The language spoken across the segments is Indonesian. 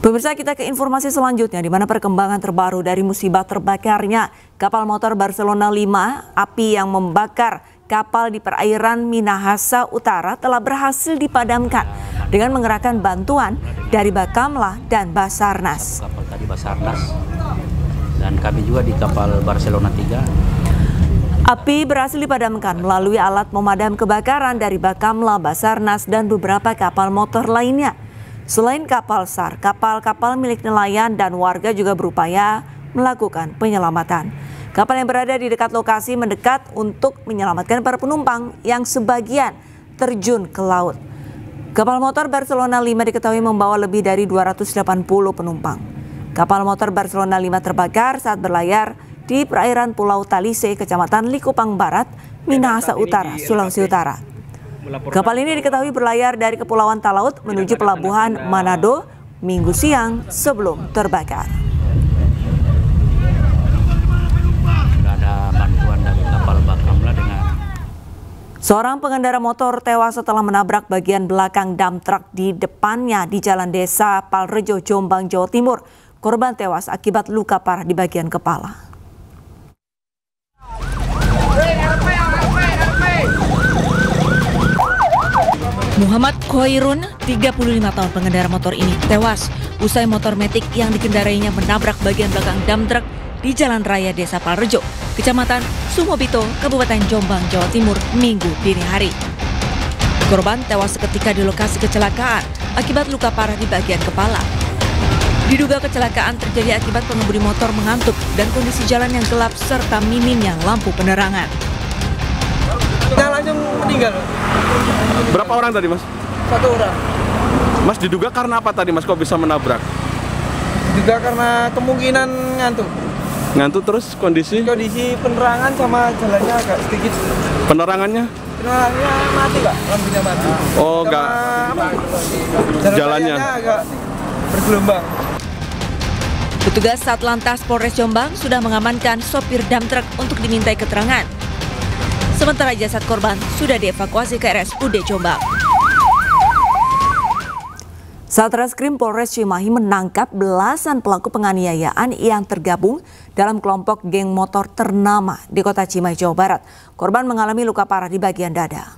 Pemirsa, kita ke informasi selanjutnya, di mana perkembangan terbaru dari musibah terbakarnya kapal motor Barcelona 5, api yang membakar kapal di perairan Minahasa Utara telah berhasil dipadamkan dengan mengerahkan bantuan dari Bakamla dan Basarnas. Kapal tadi Basarnas dan kami juga di kapal Barcelona 3. Api berhasil dipadamkan melalui alat pemadam kebakaran dari Bakamla, Basarnas, dan beberapa kapal motor lainnya. Selain kapal SAR, kapal-kapal milik nelayan dan warga juga berupaya melakukan penyelamatan. Kapal yang berada di dekat lokasi mendekat untuk menyelamatkan para penumpang yang sebagian terjun ke laut. Kapal motor Barcelona 5 diketahui membawa lebih dari 280 penumpang. Kapal motor Barcelona 5 terbakar saat berlayar di perairan Pulau Talise, Kecamatan Likupang Barat, Minahasa Utara, Sulawesi Utara. Kapal ini diketahui berlayar dari Kepulauan Talaut menuju pelabuhan Manado Minggu siang sebelum terbakar. Sudah ada bantuan dari kapal Bakamla dengan Seorang pengendara motor tewas setelah menabrak bagian belakang dump truck di depannya di Jalan Desa Palrejo, Jombang, Jawa Timur. Korban tewas akibat luka parah di bagian kepala. Muhammad Khoirun, 35 tahun pengendara motor ini tewas usai motor metik yang dikendarainya menabrak bagian belakang dump truck di Jalan Raya Desa Palrejo, Kecamatan Sumobito, Kabupaten Jombang, Jawa Timur, Minggu dini hari. Korban tewas seketika di lokasi kecelakaan akibat luka parah di bagian kepala. Diduga kecelakaan terjadi akibat pengemudi motor mengantuk dan kondisi jalan yang gelap serta minimnya lampu penerangan. Kita langsung meninggal. Berapa orang tadi, Mas? 1 orang. Mas, diduga karena apa tadi, Mas? Kok bisa menabrak? Juga karena kemungkinan ngantuk. Ngantuk terus kondisi? Kondisi penerangan sama jalannya agak sedikit. Penerangannya? Penerangannya mati, Kak. Lampunya mati. Oh, enggak. Jalannya agak bergelombang. Petugas Satlantas Polres Jombang sudah mengamankan sopir dump truck untuk dimintai keterangan. Sementara jasad korban sudah dievakuasi ke RSUD Jombang. Satreskrim Polres Cimahi menangkap belasan pelaku penganiayaan yang tergabung dalam kelompok geng motor ternama di Kota Cimahi, Jawa Barat. Korban mengalami luka parah di bagian dada.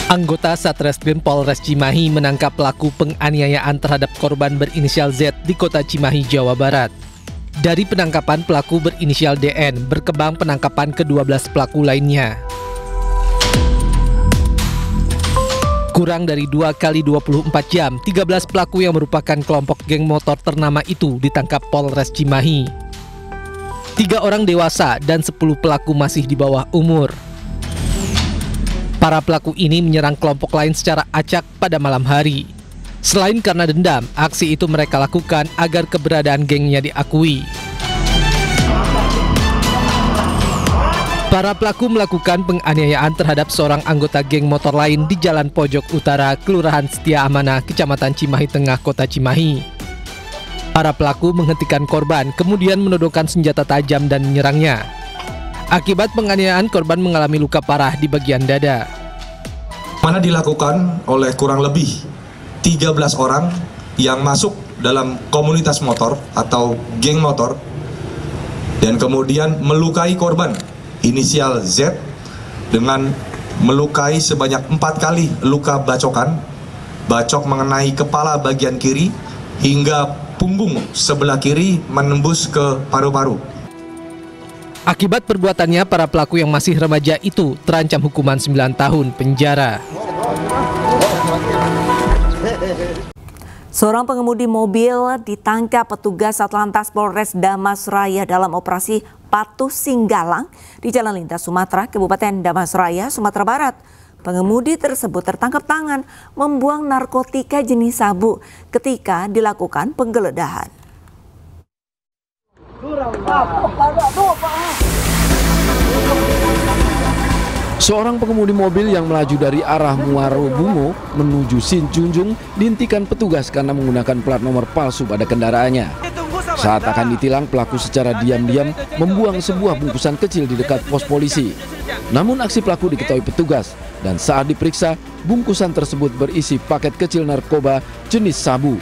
Anggota Satreskrim Polres Cimahi menangkap pelaku penganiayaan terhadap korban berinisial Z di Kota Cimahi, Jawa Barat. Dari penangkapan pelaku berinisial DN, berkembang penangkapan ke-12 pelaku lainnya. Kurang dari 2 kali 24 jam, 13 pelaku yang merupakan kelompok geng motor ternama itu ditangkap Polres Cimahi. 3 orang dewasa dan 10 pelaku masih di bawah umur. Para pelaku ini menyerang kelompok lain secara acak pada malam hari. Selain karena dendam, aksi itu mereka lakukan agar keberadaan gengnya diakui. Para pelaku melakukan penganiayaan terhadap seorang anggota geng motor lain di Jalan Pojok Utara, Kelurahan Setia Amanah, Kecamatan Cimahi Tengah, Kota Cimahi. Para pelaku menghentikan korban, kemudian menodongkan senjata tajam dan menyerangnya. Akibat penganiayaan, korban mengalami luka parah di bagian dada. Mana dilakukan oleh kurang lebih 13 orang yang masuk dalam komunitas motor atau geng motor dan kemudian melukai korban inisial Z dengan melukai sebanyak 4 kali luka bacokan, bacok mengenai kepala bagian kiri hingga punggung sebelah kiri menembus ke paru-paru. Akibat perbuatannya, para pelaku yang masih remaja itu terancam hukuman 9 tahun penjara. Seorang pengemudi mobil ditangkap petugas Satlantas Polres Damasraya dalam operasi Patuh Singgalang di Jalan Lintas Sumatera, Kabupaten Damasraya, Sumatera Barat. Pengemudi tersebut tertangkap tangan membuang narkotika jenis sabu ketika dilakukan penggeledahan. Seorang pengemudi mobil yang melaju dari arah Muaro Bungo menuju Sinjunjung dihentikan petugas karena menggunakan plat nomor palsu pada kendaraannya. Saat akan ditilang, pelaku secara diam-diam membuang sebuah bungkusan kecil di dekat pos polisi. Namun aksi pelaku diketahui petugas dan saat diperiksa, bungkusan tersebut berisi paket kecil narkoba jenis sabu.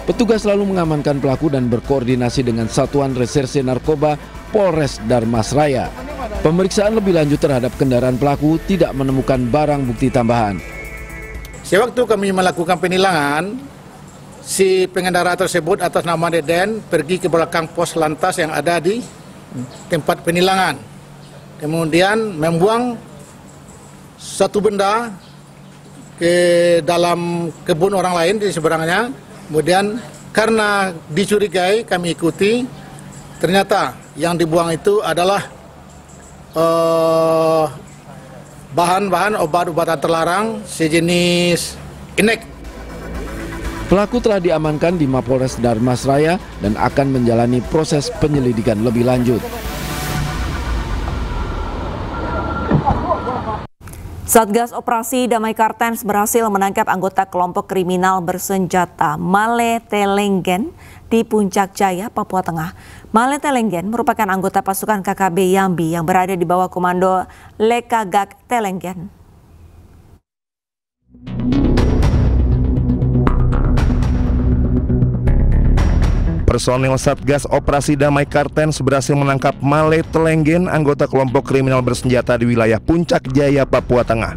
Petugas lalu mengamankan pelaku dan berkoordinasi dengan Satuan Reserse Narkoba Polres Darmasraya. Pemeriksaan lebih lanjut terhadap kendaraan pelaku tidak menemukan barang bukti tambahan. Sewaktu kami melakukan penilangan, si pengendara tersebut atas nama Deden pergi ke belakang pos lantas yang ada di tempat penilangan. Kemudian membuang satu benda ke dalam kebun orang lain di seberangnya. Kemudian karena dicurigai kami ikuti, ternyata yang dibuang itu adalah bahan-bahan obat-obatan terlarang sejenis inek. Pelaku telah diamankan di Mapolres Darmasraya dan akan menjalani proses penyelidikan lebih lanjut. Satgas Operasi Damai Kartens berhasil menangkap anggota kelompok kriminal bersenjata Male Telenggen di Puncak Jaya, Papua Tengah. Male Telenggen merupakan anggota pasukan KKB Yambi yang berada di bawah komando Lekagak Telenggen. Personil Satgas Operasi Damai Kartens berhasil menangkap Male Telenggen, anggota kelompok kriminal bersenjata di wilayah Puncak Jaya, Papua Tengah.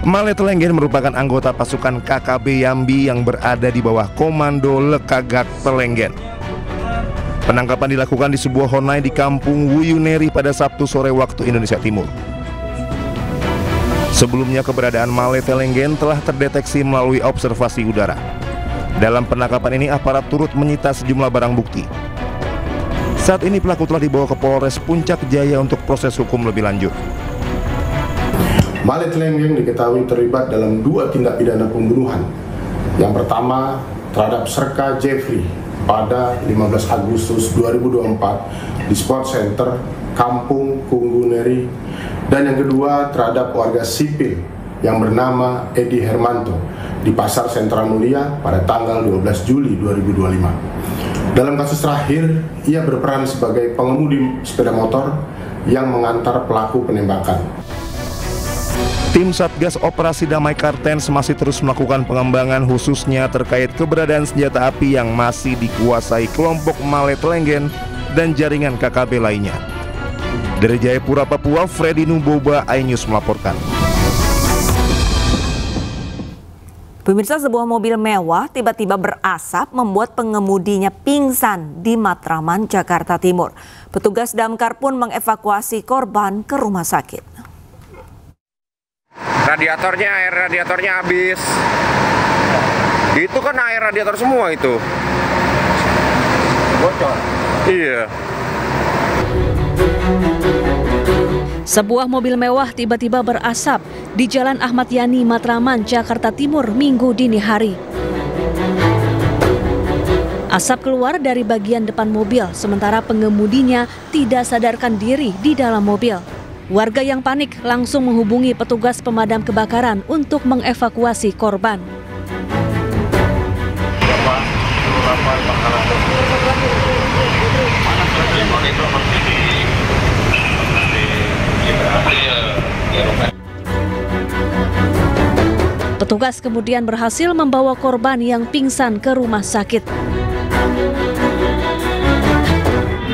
Male Telenggen merupakan anggota pasukan KKB Yambi yang berada di bawah komando Lekagak Telenggen. Penangkapan dilakukan di sebuah honai di Kampung Wuyuneri pada Sabtu sore waktu Indonesia Timur. Sebelumnya keberadaan Male Telenggen telah terdeteksi melalui observasi udara. Dalam penangkapan ini aparat turut menyita sejumlah barang bukti. Saat ini pelaku telah dibawa ke Polres Puncak Jaya untuk proses hukum lebih lanjut. Male Telenggen diketahui terlibat dalam 2 tindak pidana pembunuhan. Yang pertama terhadap Serka Jeffrey pada 15 Agustus 2024 di Sport Center Kampung Kungguneri, dan yang kedua terhadap warga sipil yang bernama Edi Hermanto di Pasar Sentral Mulia pada tanggal 12 Juli 2025. Dalam kasus terakhir, ia berperan sebagai pengemudi sepeda motor yang mengantar pelaku penembakan. Tim Satgas Operasi Damai Kartens masih terus melakukan pengembangan khususnya terkait keberadaan senjata api yang masih dikuasai kelompok Male Telenggen dan jaringan KKB lainnya. Dari Jayapura, Papua, Freddy Nuboba, iNews melaporkan. Pemirsa, sebuah mobil mewah tiba-tiba berasap membuat pengemudinya pingsan di Matraman, Jakarta Timur. Petugas damkar pun mengevakuasi korban ke rumah sakit. Air radiatornya habis. Itu kan air radiator semua itu. Bocor. Iya. Sebuah mobil mewah tiba-tiba berasap di Jalan Ahmad Yani, Matraman, Jakarta Timur, Minggu dini hari. Asap keluar dari bagian depan mobil, sementara pengemudinya tidak sadarkan diri di dalam mobil. Warga yang panik langsung menghubungi petugas pemadam kebakaran untuk mengevakuasi korban. Petugas kemudian berhasil membawa korban yang pingsan ke rumah sakit.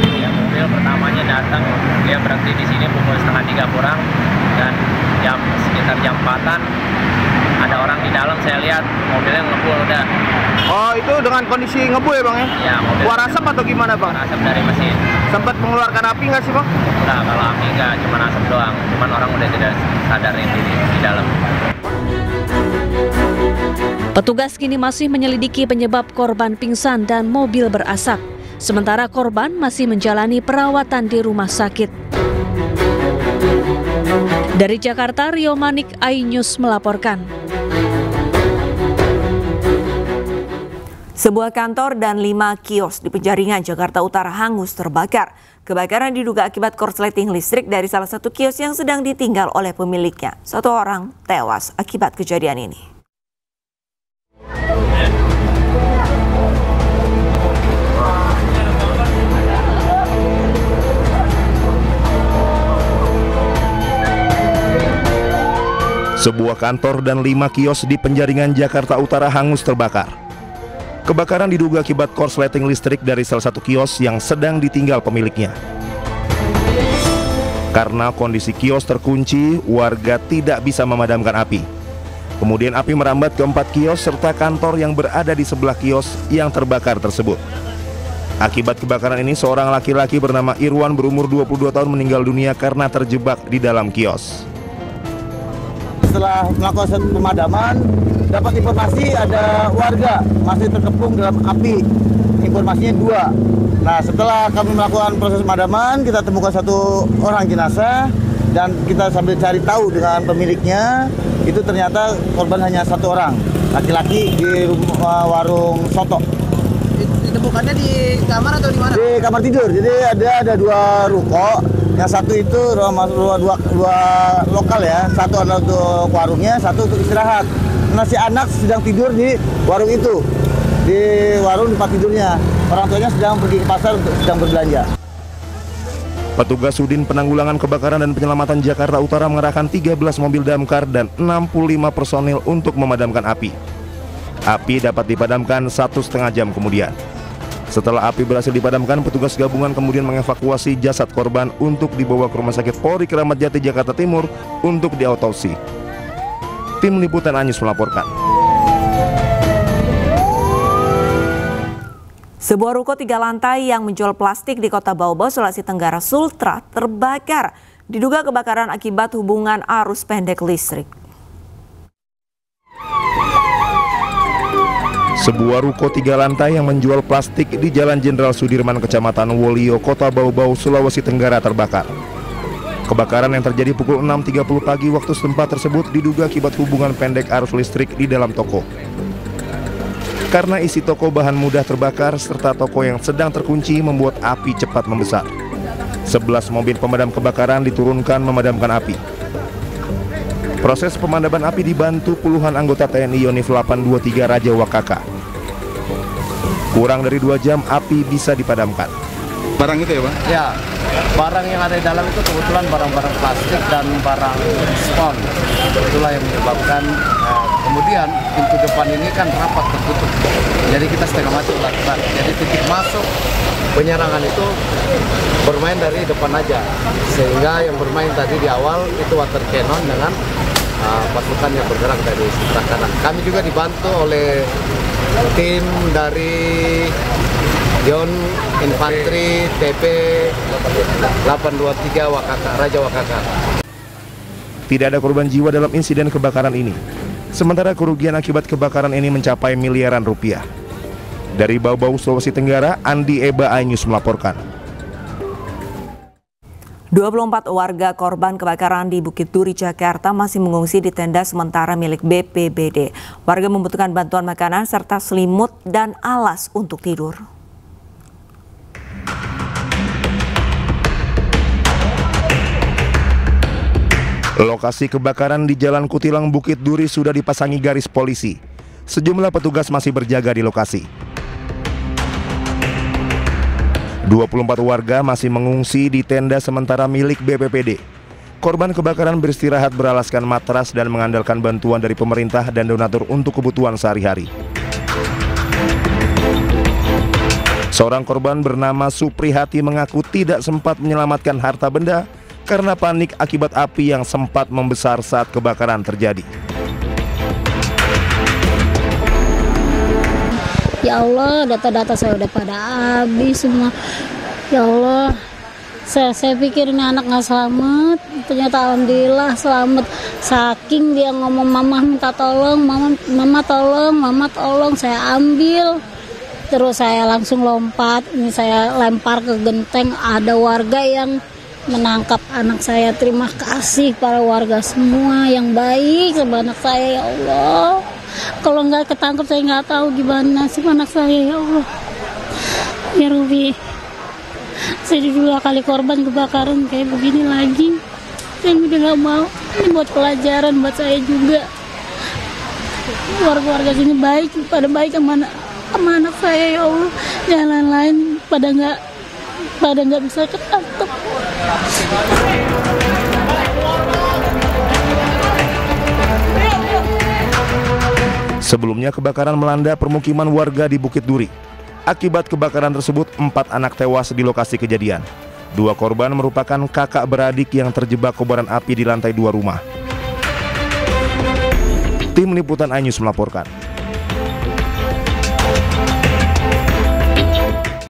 Ya, mobil pertamanya datang, dia berhenti di sini pukul 2:30 kurang, dan sekitar jam 4-an ada orang di dalam, saya lihat mobilnya ngebul udah. Oh, itu dengan kondisi ngebul ya Bang ya? Ya, mobil. Keluar asap atau gimana Bang? Keluar asap dari mesin. Sempat mengeluarkan api nggak sih Bang? Udah, kalau api nggak, cuma asap doang. Cuman orang udah tidak sadarin di dalam. Petugas kini masih menyelidiki penyebab korban pingsan dan mobil berasap. Sementara korban masih menjalani perawatan di rumah sakit. Dari Jakarta, Rio Manik, iNews melaporkan. Sebuah kantor dan 5 kios di Penjaringan, Jakarta Utara hangus terbakar. Kebakaran diduga akibat korsleting listrik dari salah satu kios yang sedang ditinggal oleh pemiliknya. 1 orang tewas akibat kejadian ini. Sebuah kantor dan 5 kios di Penjaringan, Jakarta Utara hangus terbakar. Kebakaran diduga akibat korsleting listrik dari salah satu kios yang sedang ditinggal pemiliknya. Karena kondisi kios terkunci, warga tidak bisa memadamkan api. Kemudian api merambat ke 4 kios serta kantor yang berada di sebelah kios yang terbakar tersebut. Akibat kebakaran ini, seorang laki-laki bernama Irwan berumur 22 tahun meninggal dunia karena terjebak di dalam kios. Setelah melakukan pemadaman, dapat informasi ada warga masih terkepung dalam api. Informasinya 2. Nah, setelah kami melakukan proses pemadaman, kita temukan 1 orang jenazah dan kita sambil cari tahu dengan pemiliknya. Itu ternyata korban hanya 1 orang, laki-laki di warung soto. Ditemukannya di kamar atau di mana? Di kamar tidur. Jadi ada 2 ruko. Yang 1 itu dua lokal ya. 1 adalah untuk warungnya, 1 untuk istirahat. Nah, si anak sedang tidur di warung itu, di warung tempat tidurnya. Orang tuanya sedang pergi ke pasar untuk sedang berbelanja. Petugas Sudin Penanggulangan Kebakaran dan Penyelamatan Jakarta Utara mengerahkan 13 mobil damkar dan 65 personil untuk memadamkan api. Api dapat dipadamkan 1,5 jam kemudian. Setelah api berhasil dipadamkan, petugas gabungan kemudian mengevakuasi jasad korban untuk dibawa ke Rumah Sakit Polri Kramat Jati, Jakarta Timur untuk diautopsi. Tim Liputan Anyus melaporkan. Sebuah ruko 3 lantai yang menjual plastik di Kota Bau-Bau, Sulawesi Tenggara, Sultra, terbakar. Diduga kebakaran akibat hubungan arus pendek listrik. Sebuah ruko 3 lantai yang menjual plastik di Jalan Jenderal Sudirman, Kecamatan Wolio, Kota Bau-Bau, Sulawesi Tenggara terbakar. Kebakaran yang terjadi pukul 6.30 pagi waktu setempat tersebut diduga akibat hubungan pendek arus listrik di dalam toko. Karena isi toko bahan mudah terbakar serta toko yang sedang terkunci membuat api cepat membesar. 11 mobil pemadam kebakaran diturunkan memadamkan api. Proses pemadaman api dibantu puluhan anggota TNI Yonif 823 Raja Wakaka. Kurang dari 2 jam api bisa dipadamkan. Barang itu ya, Pak? Ya, barang yang ada di dalam itu kebetulan barang-barang plastik dan barang spon. Itulah yang menyebabkan. Kemudian pintu depan ini kan rapat tertutup. Jadi kita setengah mati lakukan. Jadi titik masuk penyerangan itu bermain dari depan aja. Sehingga yang bermain tadi di awal itu water cannon dengan pasukan yang bergerak dari sebelah kanan. Kami juga dibantu oleh tim dari John Infanteri TP 823 Wakaka, Raja Wakaka. Tidak ada korban jiwa dalam insiden kebakaran ini. Sementara kerugian akibat kebakaran ini mencapai miliaran rupiah. Dari Bau-Bau, Sulawesi Tenggara, Andi Eba Anyus melaporkan. 24 warga korban kebakaran di Bukit Duri, Jakarta masih mengungsi di tenda sementara milik BPBD. Warga membutuhkan bantuan makanan serta selimut dan alas untuk tidur. Lokasi kebakaran di Jalan Kutilang, Bukit Duri sudah dipasangi garis polisi. Sejumlah petugas masih berjaga di lokasi. 24 warga masih mengungsi di tenda sementara milik BPBD. Korban kebakaran beristirahat beralaskan matras dan mengandalkan bantuan dari pemerintah dan donatur untuk kebutuhan sehari-hari. Seorang korban bernama Suprihati mengaku tidak sempat menyelamatkan harta benda karena panik akibat api yang sempat membesar saat kebakaran terjadi. Ya Allah, data-data saya udah pada habis semua. Ya Allah, saya pikir ini anak nggak selamat. Ternyata alhamdulillah selamat. Saking dia ngomong mama minta tolong, mama tolong, mama tolong, saya ambil. Terus saya langsung lompat. Ini saya lempar ke genteng. Ada warga yang menangkap anak saya. Terima kasih para warga semua yang baik sama anak saya, ya Allah. Kalau nggak ketangkep saya nggak tahu gimana sih anak saya, ya Allah. Ya Ruby, saya 2 kali korban kebakaran kayak begini lagi. Saya udah nggak mau. Ini buat pelajaran buat saya juga. Warga-warga sini baik, pada baik sama anak saya, ya Allah. Yang lain-lain pada nggak bisa ketangkep. Sebelumnya kebakaran melanda permukiman warga di Bukit Duri. Akibat kebakaran tersebut 4 anak tewas di lokasi kejadian. 2 korban merupakan kakak beradik yang terjebak kobaran api di lantai 2 rumah. Tim Liputan iNews melaporkan.